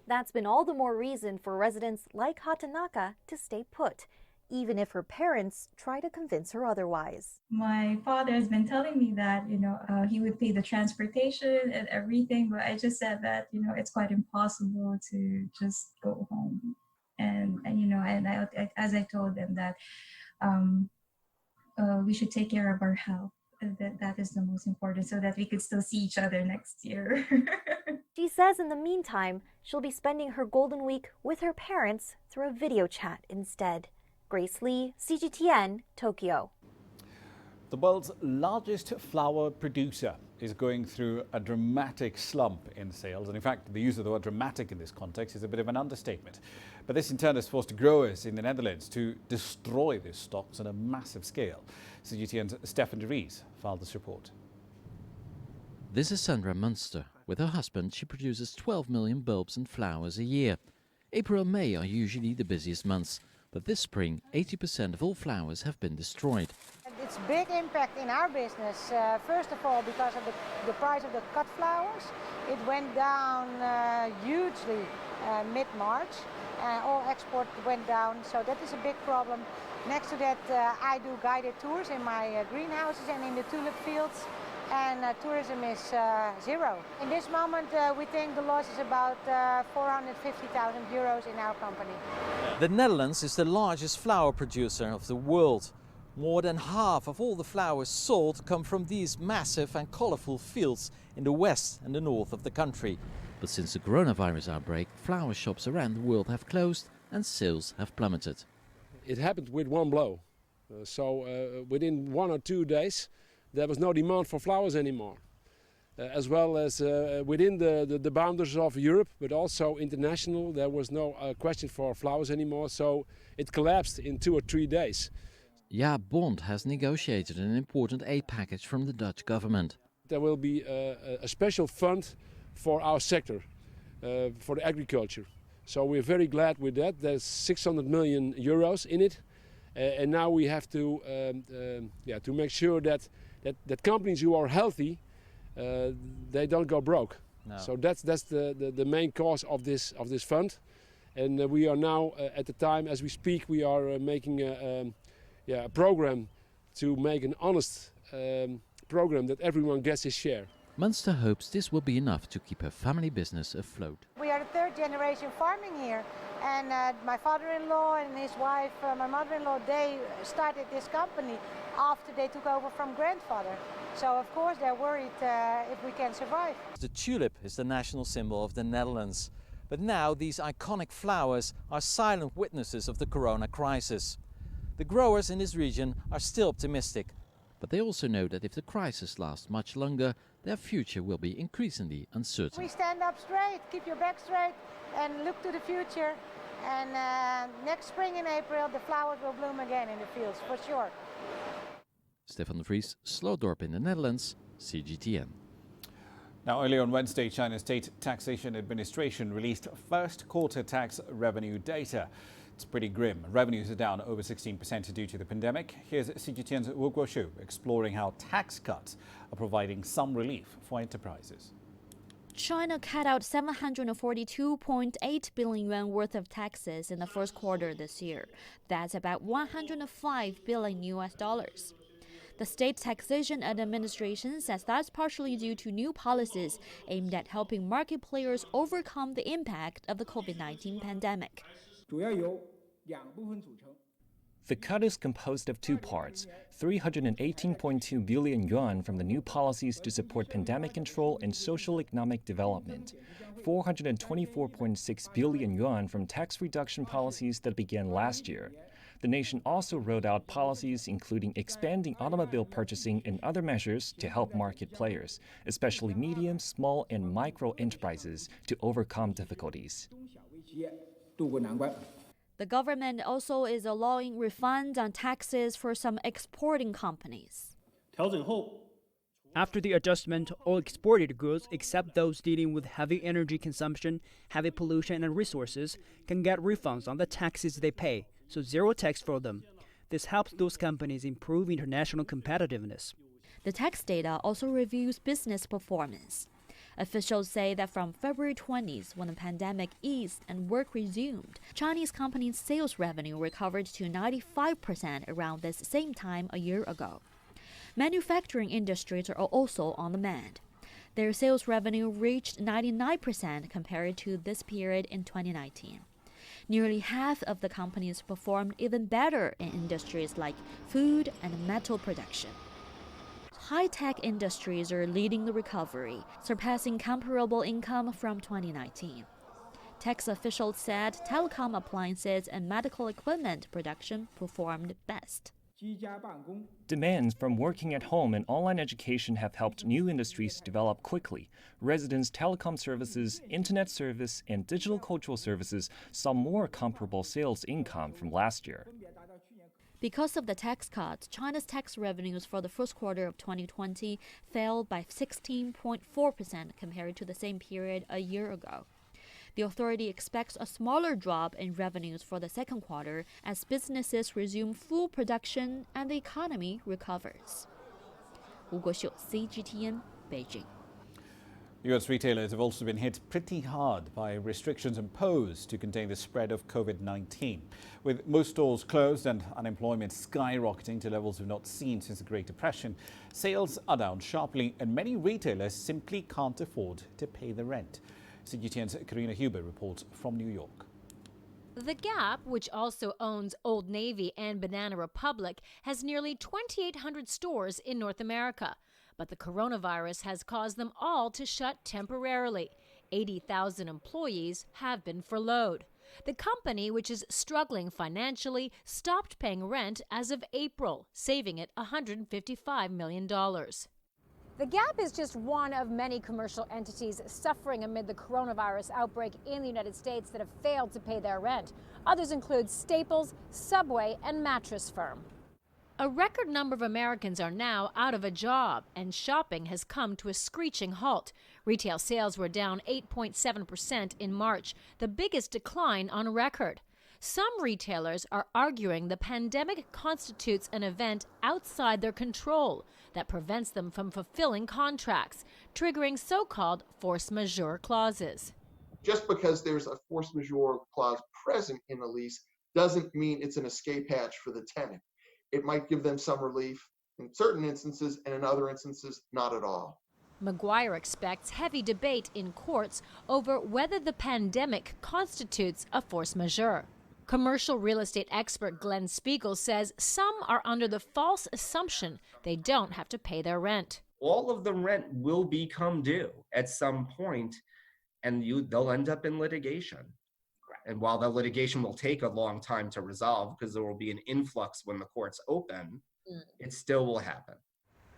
That's been all the more reason for residents like Hatanaka to stay put, even if her parents try to convince her otherwise.
My father has been telling me that, he would pay the transportation and everything, but I just said that, it's quite impossible to just go home. And as I told them that we should take care of our health. That is the most important, so that we could still see each other next year.
She says in the meantime, she'll be spending her Golden Week with her parents through a video chat instead. Grace Lee, CGTN, Tokyo.
The world's largest flower producer is going through a dramatic slump in sales. And in fact, the use of the word dramatic in this context is a bit of an understatement. But this in turn has forced growers in the Netherlands to destroy their stocks on a massive scale. CGTN's Stefan de Vries filed this report.
This is Sandra Munster. With her husband, she produces 12 million bulbs and flowers a year. April and May are usually the busiest months. But this spring, 80% of all flowers have been destroyed.
It's a big impact in our business. First of all, because of the price of the cut flowers. It went down hugely mid-March. All export went down, so that is a big problem. Next to that, I do guided tours in my greenhouses and in the tulip fields, and tourism is zero. In this moment, we think the loss is about 450,000 euros in our company.
The Netherlands is the largest flower producer of the world. More than half of all the flowers sold come from these massive and colorful fields in the west and the north of the country. But since the coronavirus outbreak, flower shops around the world have closed and sales have plummeted.
It happened with one blow. Within 1 or 2 days, there was no demand for flowers anymore. As well as within the boundaries of Europe, but also international, there was no question for flowers anymore. So it collapsed in 2 or 3 days.
Ja Bond has negotiated an important aid package from the Dutch government.
There will be a special fund for our sector, for the agriculture. So we're very glad with that. There's 600 million euros in it. And now we have to make sure that companies who are healthy, they don't go broke. No. So that's the main cause of this fund. And we are now, at the time as we speak, we are making a program to make an honest program that everyone gets his share.
Munster hopes this will be enough to keep her family business afloat.
We are the third generation farming here, and my father-in-law and his wife, my mother-in-law, they started this company after they took over from grandfather. So of course they're worried if we can survive.
The tulip is the national symbol of the Netherlands. But now these iconic flowers are silent witnesses of the corona crisis. The growers in this region are still optimistic. But they also know that if the crisis lasts much longer, their future will be increasingly uncertain.
We stand up straight, keep your back straight and look to the future. And next spring in April, the flowers will bloom again in the fields, for sure.
Stefan de Vries, Slootdorp in the Netherlands, CGTN.
Now, earlier on Wednesday, China's State Taxation Administration released first quarter tax revenue data. It's pretty grim. Revenues are down over 16% due to the pandemic. Here's CGTN's Wu Guoshu exploring how tax cuts are providing some relief for enterprises.
China cut out 742.8 billion yuan worth of taxes in the first quarter this year. That's about $105 billion US. The State Taxation Administration says that's partially due to new policies aimed at helping market players overcome the impact of the COVID-19 pandemic.
The cut is composed of two parts, 318.2 billion yuan from the new policies to support pandemic control and social economic development, 424.6 billion yuan from tax reduction policies that began last year. The nation also rolled out policies including expanding automobile purchasing and other measures to help market players, especially medium, small, and micro enterprises, to overcome difficulties.
The government also is allowing refunds on taxes for some exporting companies.
After the adjustment, all exported goods, except those dealing with heavy energy consumption, heavy pollution, and resources, can get refunds on the taxes they pay, so zero tax for them. This helps those companies improve international competitiveness.
The tax data also reviews business performance. Officials say that from February 20th, when the pandemic eased and work resumed, Chinese companies' sales revenue recovered to 95% around this same time a year ago. Manufacturing industries are also on the mend. Their sales revenue reached 99% compared to this period in 2019. Nearly half of the companies performed even better in industries like food and metal production. High-tech industries are leading the recovery, surpassing comparable income from 2019. Tax officials said telecom appliances and medical equipment production performed best.
Demands from working at home and online education have helped new industries develop quickly. Residents' telecom services, internet service, and digital cultural services saw more comparable sales income from last year.
Because of the tax cuts, China's tax revenues for the first quarter of 2020 fell by 16.4% compared to the same period a year ago. The authority expects a smaller drop in revenues for the second quarter as businesses resume full production and the economy recovers. Wu Guoshu, CGTN, Beijing.
US retailers have also been hit pretty hard by restrictions imposed to contain the spread of COVID-19. With most stores closed and unemployment skyrocketing to levels we've not seen since the Great Depression, sales are down sharply and many retailers simply can't afford to pay the rent. CGTN's Karina Huber reports from New York.
The Gap, which also owns Old Navy and Banana Republic, has nearly 2,800 stores in North America. But the coronavirus has caused them all to shut temporarily. 80,000 employees have been furloughed. The company, which is struggling financially, stopped paying rent as of April, saving it $155 million.
The Gap is just one of many commercial entities suffering amid the coronavirus outbreak in the United States that have failed to pay their rent. Others include Staples, Subway, and Mattress Firm.
A record number of Americans are now out of a job, and shopping has come to a screeching halt. Retail sales were down 8.7% in March, the biggest decline on record. Some retailers are arguing the pandemic constitutes an event outside their control that prevents them from fulfilling contracts, triggering so-called force majeure clauses.
Just because there's a force majeure clause present in a lease doesn't mean it's an escape hatch for the tenant. It might give them some relief in certain instances, and in other instances, not at all.
McGuire expects heavy debate in courts over whether the pandemic constitutes a force majeure. Commercial real estate expert Glenn Spiegel says some are under the false assumption they don't have to pay their rent.
All of the rent will become due at some point, and they'll end up in litigation. And while the litigation will take a long time to resolve because there will be an influx when the courts open, it still will happen.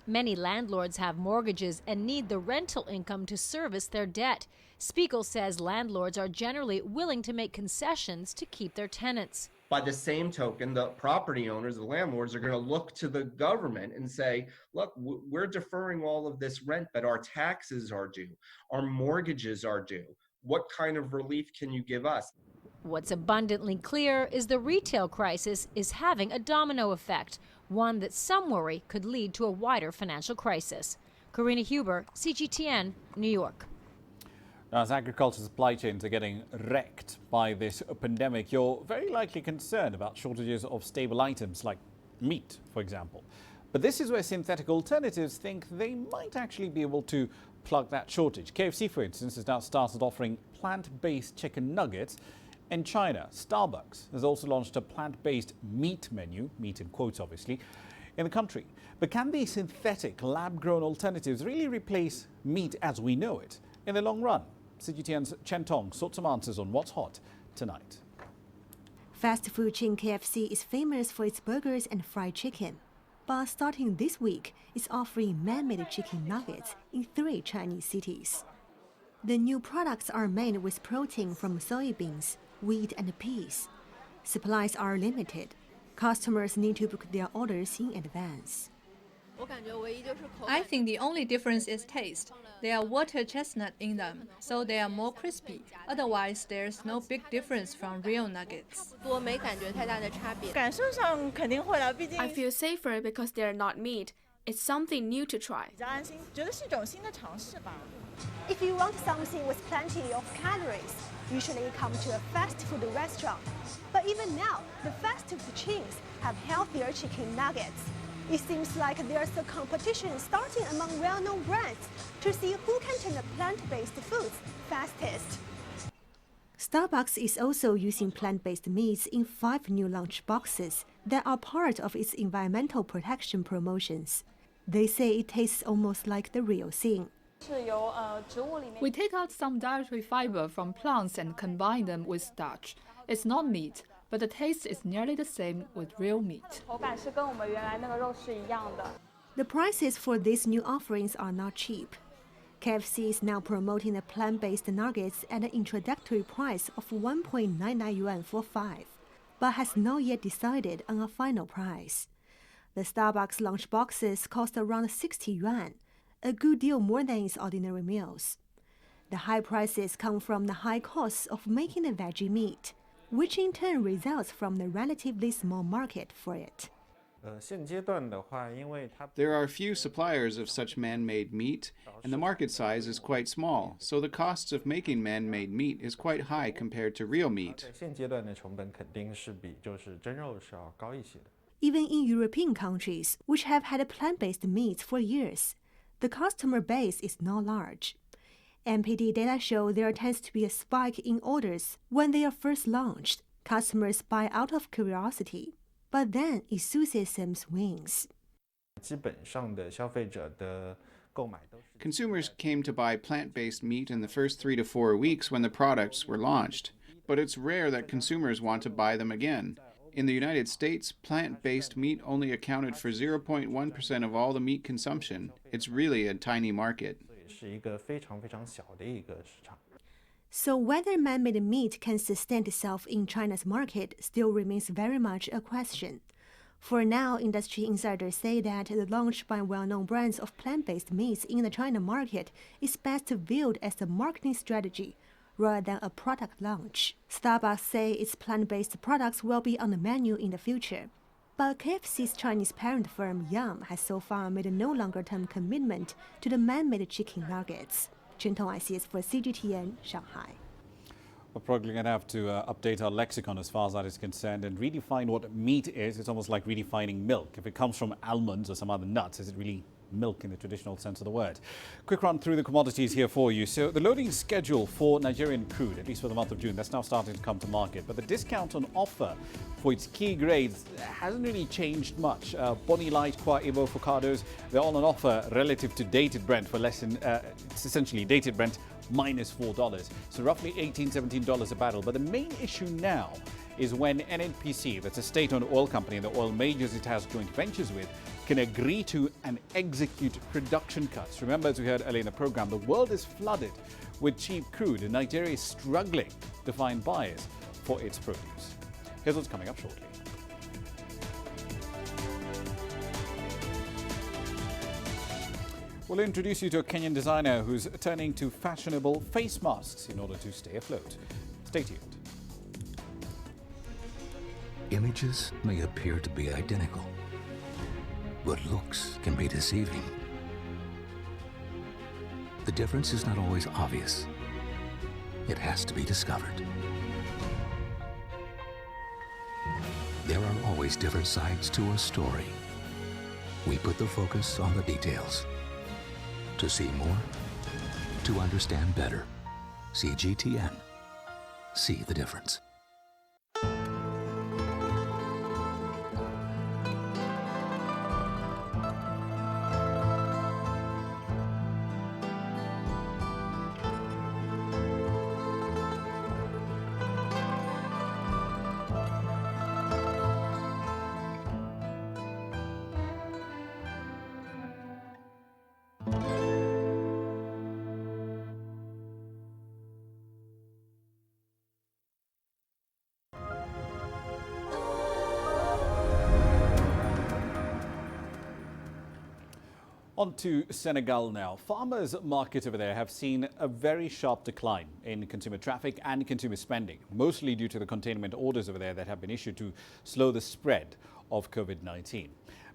Many landlords have mortgages and need the rental income to service their debt. Spiegel says landlords are generally willing to make concessions to keep their tenants.
By the same token, the property owners, the landlords, are going to look to the government and say, look, we're deferring all of this rent, but our taxes are due, our mortgages are due. What kind of relief can you give us?
What's abundantly clear is the retail crisis is having a domino effect, one that some worry could lead to a wider financial crisis. Karina Huber, CGTN, New York.
Now, as agriculture supply chains are getting wrecked by this pandemic, you're very likely concerned about shortages of stable items like meat, for example. But this is where synthetic alternatives think they might actually be able to plug that shortage. KFC, for instance, has now started offering plant-based chicken nuggets. In China, Starbucks has also launched a plant-based meat menu, meat in quotes obviously, in the country. But can these synthetic lab-grown alternatives really replace meat as we know it in the long run? CGTN's Chen Tong sought some answers on what's hot tonight.
Fast food chain KFC is famous for its burgers and fried chicken. But starting this week, it's offering man-made chicken nuggets in 3 Chinese cities. The new products are made with protein from soybeans, wheat and peas. Supplies are limited. Customers need to book their orders in advance.
I think the only difference is taste. There are water chestnut in them, so they are more crispy. Otherwise, there's no big difference from real nuggets.
I feel safer because they're not meat. It's something new to try.
If you want something with plenty of calories, usually come to a fast food restaurant. But even now, the fast food chains have healthier chicken nuggets. It seems like there's a competition starting among well-known brands to see who can turn the plant-based foods fastest.
Starbucks is also using plant-based meats in 5 new lunch boxes that are part of its environmental protection promotions. They say it tastes almost like the real thing.
We take out some dietary fiber from plants and combine them with starch. It's not meat, but the taste is nearly the same with real meat.
The prices for these new offerings are not cheap. KFC is now promoting the plant-based nuggets at an introductory price of 1.99 yuan for 5, but has not yet decided on a final price. The Starbucks lunch boxes cost around 60 yuan, a good deal more than its ordinary meals. The high prices come from the high costs of making the veggie meat, which in turn results from the relatively small market for it.
There are few suppliers of such man-made meat, and the market size is quite small, so the costs of making man-made meat is quite high compared to real meat.
Even in European countries, which have had plant-based meats for years, the customer base is not large. NPD data show there tends to be a spike in orders when they are first launched. Customers buy out of curiosity, but then enthusiasm wins.
Consumers came to buy plant-based meat in the first 3 to 4 weeks when the products were launched, but it's rare that consumers want to buy them again. In the United States, plant-based meat only accounted for 0.1% of all the meat consumption. It's really a tiny market.
So whether man-made meat can sustain itself in China's market still remains very much a question. For now, industry insiders say that the launch by well-known brands of plant-based meats in the China market is best viewed as a marketing strategy rather than a product launch. Starbucks say its plant-based products will be on the menu in the future. But KFC's Chinese parent firm Yum has so far made no longer-term commitment to the man-made chicken nuggets. Chen Tong ICS for CGTN, Shanghai.
We're probably going to have to update our lexicon as far as that is concerned and redefine what meat is. It's almost like redefining milk. If it comes from almonds or some other nuts, is it really milk in the traditional sense of the word? Quick run through the commodities here for you. So the loading schedule for Nigerian crude, at least for the month of June, that's now starting to come to market. But the discount on offer for its key grades hasn't really changed much. Bonny Light, Kwa Ibo, Focados, they're all on offer relative to dated Brent for less than, it's essentially dated Brent minus $4. So roughly $18, $17 a barrel. But the main issue now is when NNPC, that's a state-owned oil company, and the oil majors it has joint ventures with, can agree to and execute production cuts. Remember, as we heard earlier in the program, the world is flooded with cheap crude and Nigeria is struggling to find buyers for its produce. Here's what's coming up shortly. We'll introduce you to a Kenyan designer who's turning to fashionable face masks in order to stay afloat. Stay tuned.
Images may appear to be identical, but looks can be deceiving. The difference is not always obvious. It has to be discovered. There are always different sides to a story. We put the focus on the details. To see more, to understand better. CGTN. See the difference.
On to Senegal now. Farmers' markets over there have seen a very sharp decline in consumer traffic and consumer spending, mostly due to the containment orders over there that have been issued to slow the spread of COVID-19.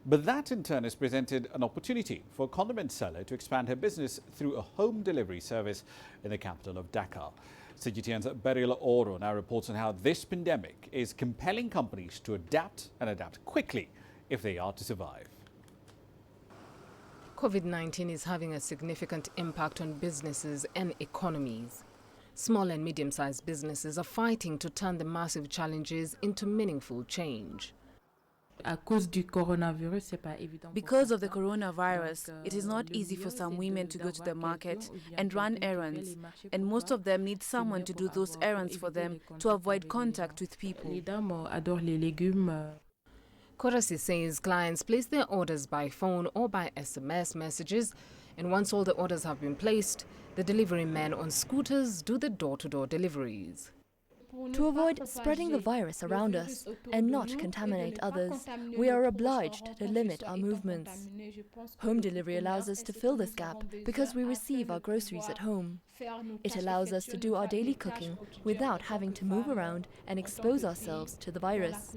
But that in turn has presented an opportunity for a condiment seller to expand her business through a home delivery service in the capital of Dakar. CGTN's Beryl Oro now reports on how this pandemic is compelling companies to adapt and adapt quickly if they are to survive.
COVID-19 is having a significant impact on businesses and economies. Small and medium-sized businesses are fighting to turn the massive challenges into meaningful change.
Because of the coronavirus, it is not easy for some women to go to the market and run errands, and most of them need someone to do those errands for them to avoid contact with people.
Korasi says clients place their orders by phone or by SMS messages, and once all the orders have been placed, the delivery men on scooters do the door-to-door deliveries.
To avoid spreading the virus around us and not contaminate others, we are obliged to limit our movements. Home delivery allows us to fill this gap because we receive our groceries at home. It allows us to do our daily cooking without having to move around and expose ourselves to the virus.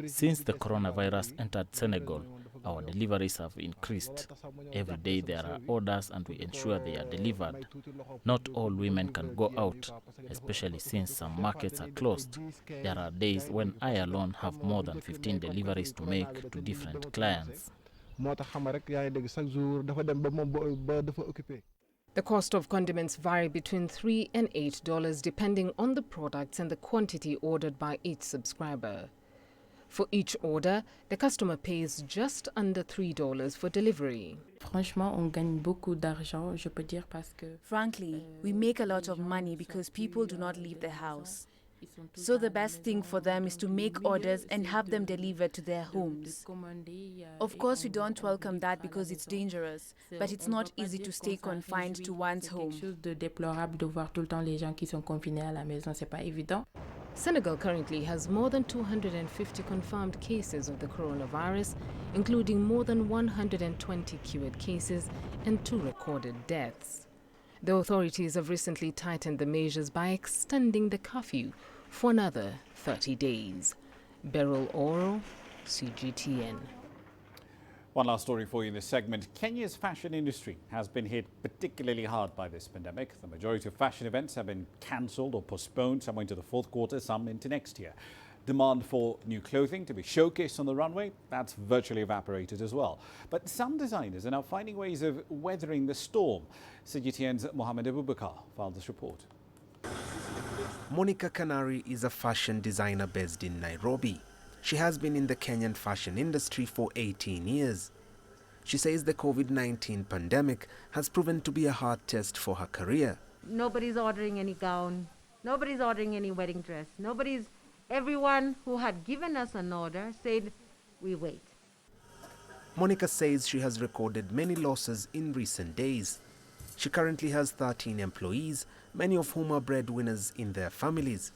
Since the coronavirus entered Senegal, our deliveries have increased. Every day there are orders and we ensure they are delivered. Not all women can go out, especially since some markets are closed. There are days when I alone have more than 15 deliveries to make to different clients.
The cost of condiments vary between $3 and $8 depending on the products and the quantity ordered by each subscriber. For each order, the customer pays just under $3 for delivery.
Frankly, we make a lot of money because people do not leave their house. So the best thing for them is to make orders and have them delivered to their homes. Of course, we don't welcome that because it's dangerous, but it's not easy to stay confined to one's home.
Senegal currently has more than 250 confirmed cases of the coronavirus, including more than 120 cured cases and 2 recorded deaths. The authorities have recently tightened the measures by extending the curfew for another 30 days. Beryl Oro, CGTN.
One last story for you in this segment. Kenya's fashion industry has been hit particularly hard by this pandemic. The majority of fashion events have been cancelled or postponed, some into the fourth quarter, some into next year. Demand for new clothing to be showcased on the runway, that's virtually evaporated as well. But some designers are now finding ways of weathering the storm. CGTN's Mohammed Abubakar filed this report.
Monica Kanari is a fashion designer based in Nairobi. She has been in the Kenyan fashion industry for 18 years. She says the COVID-19 pandemic has proven to be a hard test for her career.
Nobody's ordering any gown. Nobody's ordering any wedding dress. Everyone who had given us an order said, we wait.
Monica says she has recorded many losses in recent days. She currently has 13 employees, many of whom are breadwinners in their families.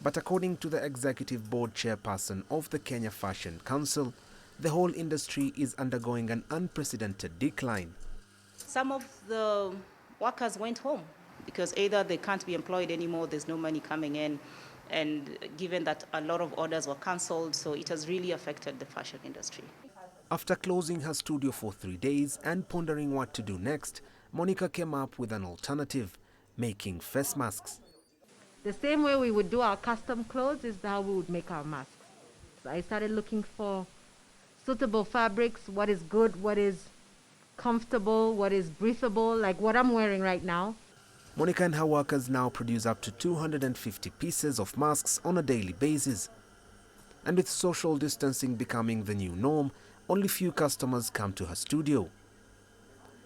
But according to the executive board chairperson of the Kenya Fashion Council, the whole industry is undergoing an unprecedented decline.
Some of the workers went home because either they can't be employed anymore, there's no money coming in, and given that a lot of orders were cancelled, so it has really affected the fashion industry.
After closing her studio for 3 days and pondering what to do next, Monica came up with an alternative, making face masks.
The same way we would do our custom clothes is how we would make our masks. So I started looking for suitable fabrics, what is good, what is comfortable, what is breathable, like what I'm wearing right now.
Monica and her workers now produce up to 250 pieces of masks on a daily basis. And with social distancing becoming the new norm, only few customers come to her studio.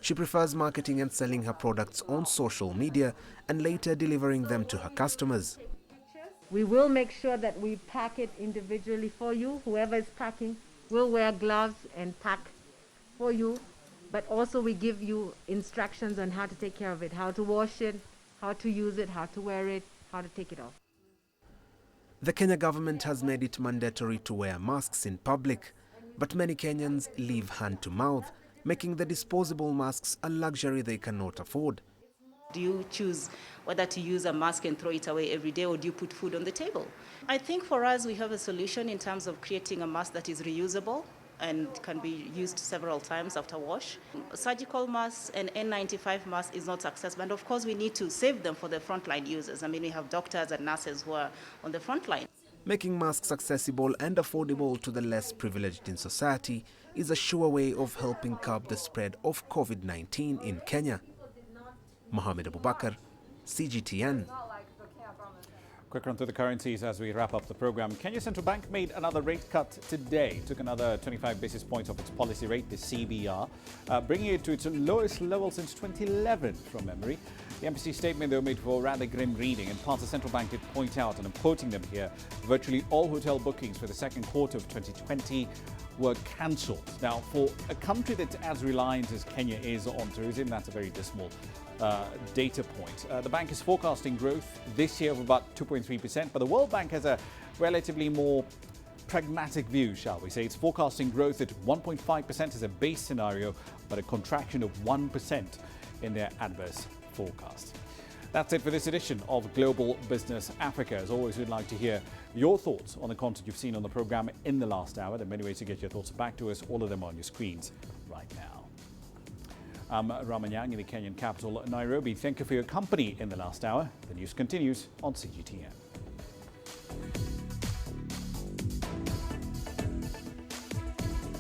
She prefers marketing and selling her products on social media and later delivering them to her customers.
We will make sure that we pack it individually for you. Whoever is packing will wear gloves and pack for you. But also we give you instructions on how to take care of it, how to wash it, how to use it, how to wear it, how to take it off.
The Kenya government has made it mandatory to wear masks in public, but many Kenyans live hand to mouth, making the disposable masks a luxury they cannot afford.
Do you choose whether to use a mask and throw it away every day, or do you put food on the table? I think for us we have a solution in terms of creating a mask that is reusable and can be used several times after wash. Surgical masks and N95 masks is not accessible, and of course we need to save them for the frontline users. I mean, we have doctors and nurses who are on the front line.
Making masks accessible and affordable to the less privileged in society is a sure way of helping curb the spread of COVID-19 in Kenya. Mohammed Abubakar, CGTN.
Quick run through the currencies as we wrap up the program. Kenya Central Bank made another rate cut today, took another 25 basis points off its policy rate, the CBR, bringing it to its lowest level since 2011 from memory. The embassy statement, though, made for rather grim reading. In part, the central bank did point out, and I'm quoting them here, virtually all hotel bookings for the second quarter of 2020 were cancelled. Now, for a country that's as reliant as Kenya is on tourism, that's a very dismal data point. The bank is forecasting growth this year of about 2.3%, but the World Bank has a relatively more pragmatic view, shall we say. It's forecasting growth at 1.5% as a base scenario, but a contraction of 1% in their adverse forecast. That's it for this edition of Global Business Africa. As always, we'd like to hear your thoughts on the content you've seen on the program in the last hour. There are many ways to get your thoughts back to us, all of them on your screens right now. I'm Ramah Nyang in the Kenyan capital, Nairobi. Thank you for your company in the last hour. The news continues on CGTN.